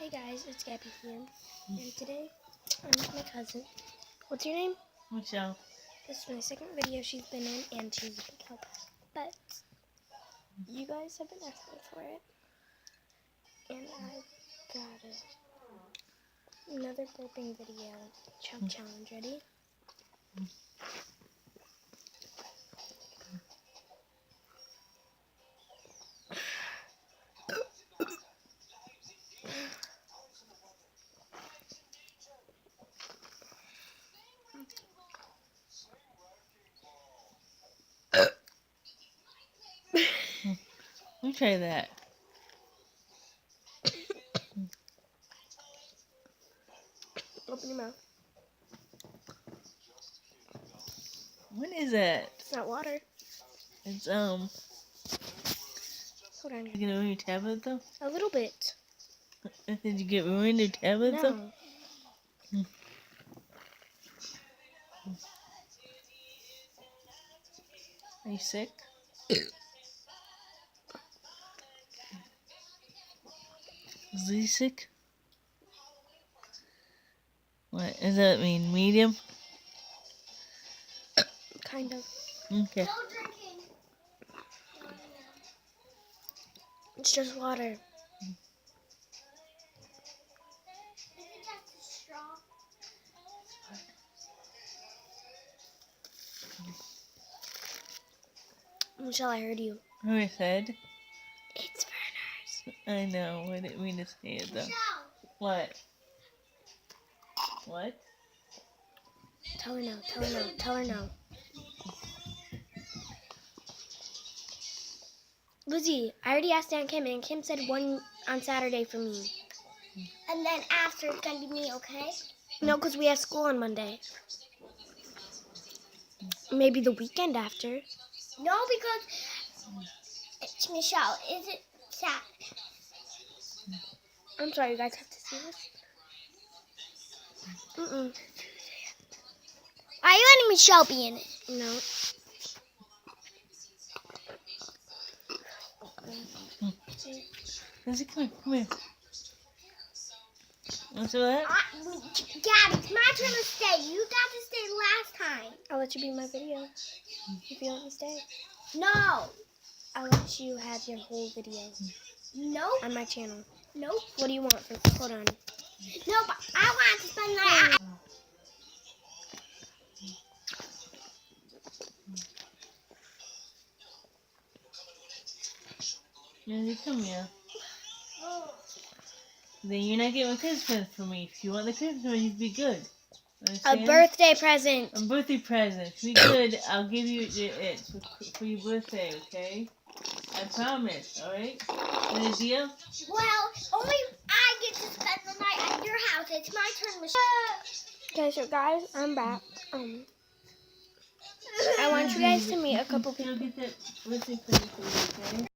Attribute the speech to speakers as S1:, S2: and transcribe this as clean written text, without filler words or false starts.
S1: Hey guys, it's Gabby here, and today I'm with my cousin. What's your name?
S2: Michelle.
S1: This is my second video she's been in, and she's a big help. But you guys have been asking for it, and I got it. Another burping video. Chug challenge. Ready?
S2: Let me try that.
S1: Open your mouth.
S2: What is that?
S1: It's not water.
S2: It's
S1: Hold on.
S2: You gonna ruin your tablet though?
S1: A little bit.
S2: Did you get ruined your tablet though?
S1: No.
S2: Are you sick? Is he sick? What does that mean? Medium?
S1: Kind of.
S2: Okay.
S3: No drinking.
S1: It's just water.
S3: Is it just a straw?
S1: Michelle, I heard you.
S2: What I said?
S1: It's Berners.
S2: I know. I didn't mean to say it though.
S3: Michelle.
S2: What? What?
S1: Tell her no. Tell her no. Tell her no. Lizzie, I already asked Aunt Kim, and Kim said one on Saturday for me.
S3: And then after it's gonna be me, okay?
S1: No, because we have school on Monday. Maybe the weekend after.
S3: No, because it's Michelle. Is it sad?
S1: I'm sorry, you guys have to see this. Mm-mm.
S3: Are you letting Michelle be in it?
S1: No.
S2: Lizzie, come here. Come here. What's that?
S3: Gabby, it's my turn to stay. You got to stay last time.
S1: I'll let you be in my video if you want me to stay.
S3: No.
S1: I'll let you have your whole video
S3: Nope.
S1: on my channel.
S3: Nope.
S1: What do you want? Hold on.
S3: No, but I want to spend the night.
S2: Lizzie, come here. Then you're not getting a Christmas for me. If you want the Christmas, you'd be good.
S1: A
S2: Understand?
S1: birthday present.
S2: A birthday present. If you're good, I'll give you it for your birthday, okay? I promise, alright? Any deal?
S3: Well, only I get to spend the night at your house. It's my turn, Michelle.
S1: Okay, so guys, I'm back. I want you guys to meet a couple people.
S2: I'll get that birthday present for you, okay?